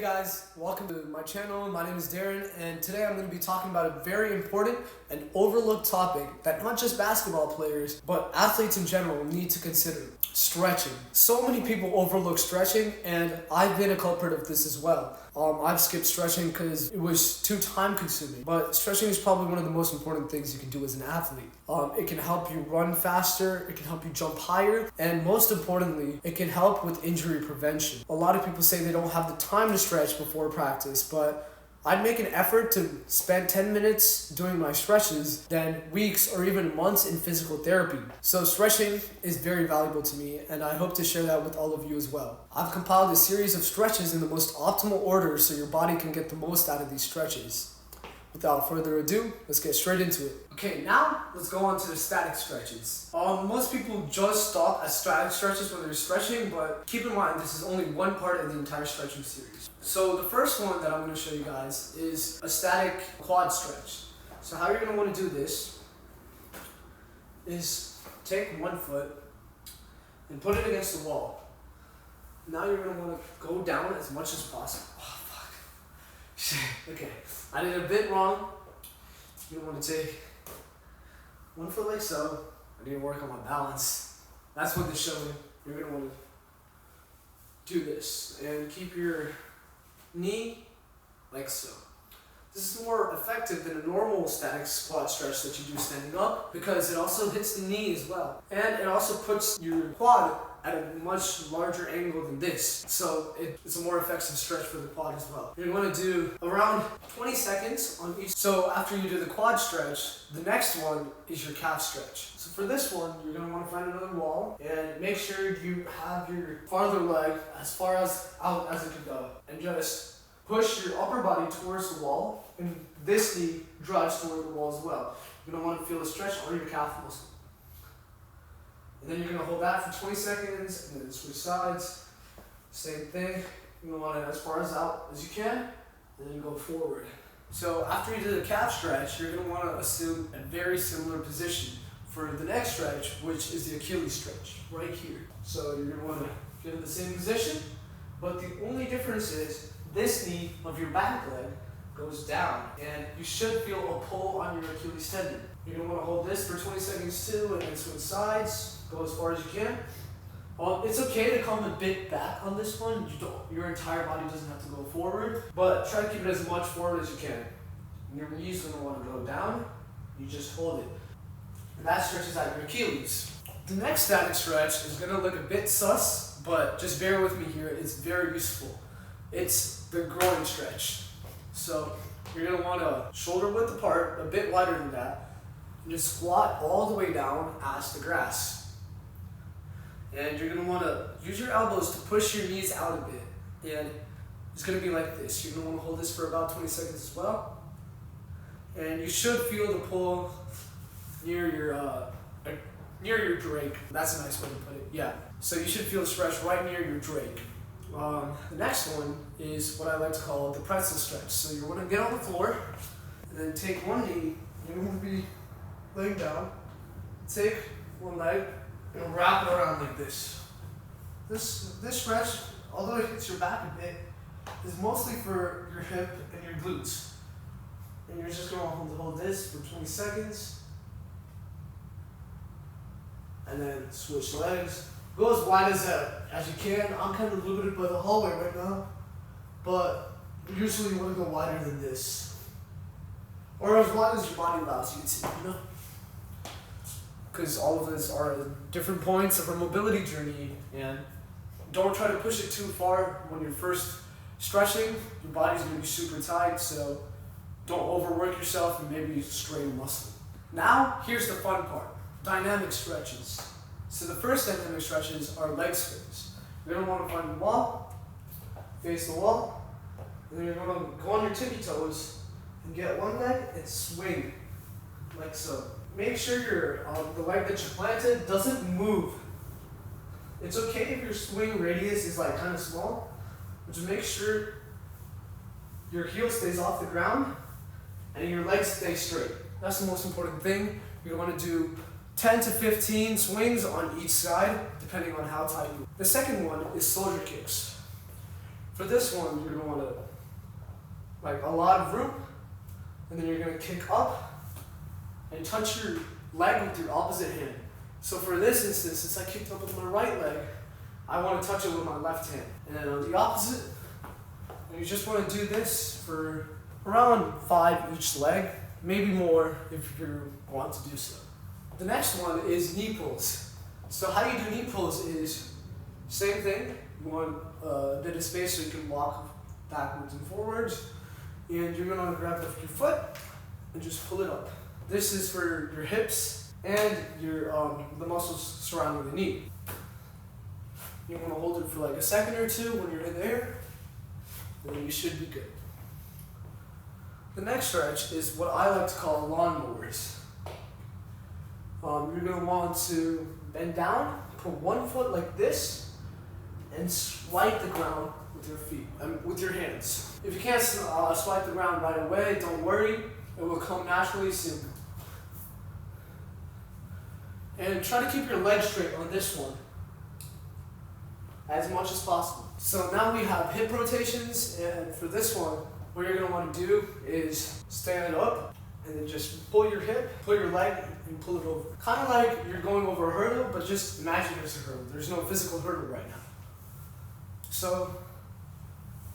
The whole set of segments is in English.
guys, welcome to my channel. My name is Darren, and today I'm going to be talking about a very important and overlooked topic that not just basketball players, but athletes in general need to consider: stretching. So many people overlook stretching, and I've been a culprit of this as well. I've skipped stretching because it was too time consuming, but stretching is probably one of the most important things you can do as an athlete. It can help you run faster, it can help you jump higher, and most importantly, it can help with injury prevention. A lot of people say they don't have the time to stretch before practice, but I'd make an effort to spend 10 minutes doing my stretches than weeks or even months in physical therapy. So stretching is very valuable to me, and I hope to share that with all of you as well. I've compiled a series of stretches in the most optimal order so your body can get the most out of these stretches. Without further ado, let's get straight into it. Okay, now let's go on to the static stretches. Most people just stop at static stretches when they're stretching, but keep in mind this is only one part of the entire stretching series. So the first one that I'm going to show you guys is a static quad stretch. So how you're going to want to do this is take one foot and put it against the wall. Now you're going to want to go down as much as possible. Oh, fuck. Shit. Okay, I did a bit wrong. You want to take one foot like so. I need to work on my balance. That's what this is showing. You're going to want to do this and keep your knee like so. This is more effective than a normal static squat stretch that you do standing up because it also hits the knee as well. And it also puts your quad at a much larger angle than this. So it's a more effective stretch for the quad as well. You're going to do around 20 seconds on each. So after you do the quad stretch, the next one is your calf stretch. So for this one, you're going to want to find another wall and make sure you have your farther leg as far as out as it can go. And just push your upper body towards the wall, and this knee drives toward the wall as well. You're going to want to feel the stretch on your calf muscle. And then you're going to hold that for 20 seconds, and then switch sides. Same thing. You're going to want to as far as out as you can, and then go forward. So after you do the calf stretch, you're going to want to assume a very similar position for the next stretch, which is the Achilles stretch, right here. So you're going to want to get in the same position, but the only difference is this knee of your back leg goes down, and you should feel a pull on your Achilles tendon. You're going to want to hold this for 20 seconds too, and then switch sides, go as far as you can. It's okay to come a bit back on this one. Your entire body doesn't have to go forward, but try to keep it as much forward as you can. And your knee's going to want to go down, you just hold it. And that stretches out your Achilles. The next static stretch is going to look a bit sus, but just bear with me here, it's very useful. It's the groin stretch. So you're going to want to shoulder width apart, a bit wider than that, and just squat all the way down ass to grass. And you're going to want to use your elbows to push your knees out a bit. And it's going to be like this. You're going to want to hold this for about 20 seconds as well. And you should feel the pull near your Drake. That's a nice way to put it. Yeah. So you should feel the stretch right near your Drake. The next one is what I like to call the pretzel stretch. So you're going to get on the floor and then take one knee. You're going to be laying down. Take one leg and wrap it around like this. This stretch, although it hits your back a bit, is mostly for your hip and your glutes. And you're just going to hold this for 20 seconds. And then switch legs. Go as wide as you can. I'm kind of limited by the hallway right now, but usually you want to go wider than this, or as wide as your body allows you to, you know? Because all of us are at different points of our mobility journey, and don't try to push it too far when you're first stretching. Your body's going to be super tight, so don't overwork yourself and maybe strain muscle. Now, here's the fun part: dynamic stretches. So the first dynamic stretches are leg swings. You're going to want to find the wall, face the wall, and then you're going to go on your tippy toes and get one leg and swing like so. Make sure the leg that you planted doesn't move. It's okay if your swing radius is like kind of small, but just make sure your heel stays off the ground and your legs stay straight. That's the most important thing. You're going to do 10 to 15 swings on each side, depending on how tight you are. The second one is soldier kicks. For this one, you're gonna wanna, like a lot of room, and then you're gonna kick up and touch your leg with your opposite hand. So for this instance, since I kicked up with my right leg, I wanna touch it with my left hand. And then on the opposite, and you just wanna do this for around 5 each leg, maybe more if you want to do so. The next one is knee pulls. So how you do knee pulls is same thing. You want a bit of space so you can walk backwards and forwards. And you're gonna grab your foot and just pull it up. This is for your hips and your the muscles surrounding the knee. You wanna hold it for like a second or two when you're in there, and then you should be good. The next stretch is what I like to call lawnmowers. You're going to want to bend down, put one foot like this, and swipe the ground with your feet, with your hands. If you can't swipe the ground right away, don't worry, it will come naturally soon. And try to keep your legs straight on this one as much as possible. So now we have hip rotations, and for this one, what you're going to want to do is stand up and then just pull your hip, pull your leg, and pull it over. Kind of like you're going over a hurdle, but just imagine there's a hurdle. There's no physical hurdle right now. So,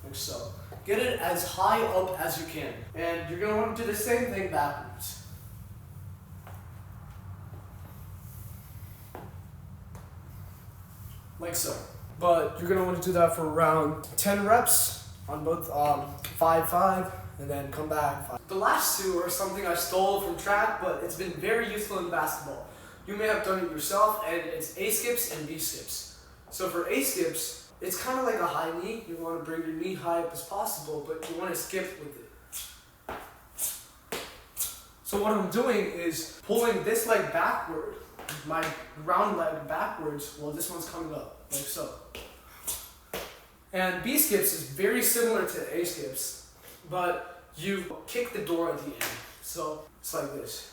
like so. Get it as high up as you can. And you're going to want to do the same thing backwards. Like so. But you're going to want to do that for around 10 reps. On both 5, and then come back 5. The last two are something I stole from track, but it's been very useful in basketball. You may have done it yourself, and it's A skips and B skips. So for A skips, it's kind of like a high knee. You want to bring your knee high up as possible, but you want to skip with it. So what I'm doing is pulling this leg backward, my round leg backwards, while this one's coming up, like so. And B skips is very similar to A skips, but you kick the door at the end. So it's like this.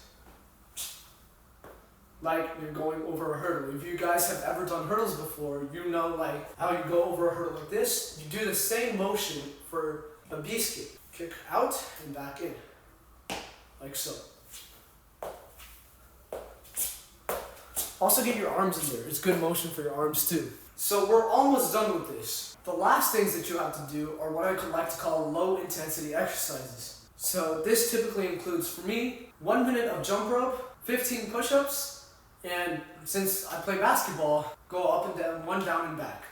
Like you're going over a hurdle. If you guys have ever done hurdles before, you know like how you go over a hurdle like this. You do the same motion for a B skip. Kick out and back in. Like so. Also get your arms in there. It's good motion for your arms too. So we're almost done with this. The last things that you have to do are what I like to call low intensity exercises. So this typically includes, for me, 1 minute of jump rope, 15 push-ups, and since I play basketball, go up and down, 1 down and back.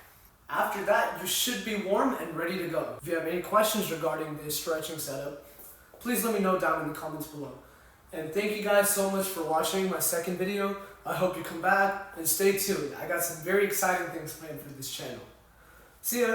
After that, you should be warm and ready to go. If you have any questions regarding this stretching setup, please let me know down in the comments below. And thank you guys so much for watching my second video. I hope you come back and stay tuned. I got some very exciting things planned for this channel. See ya!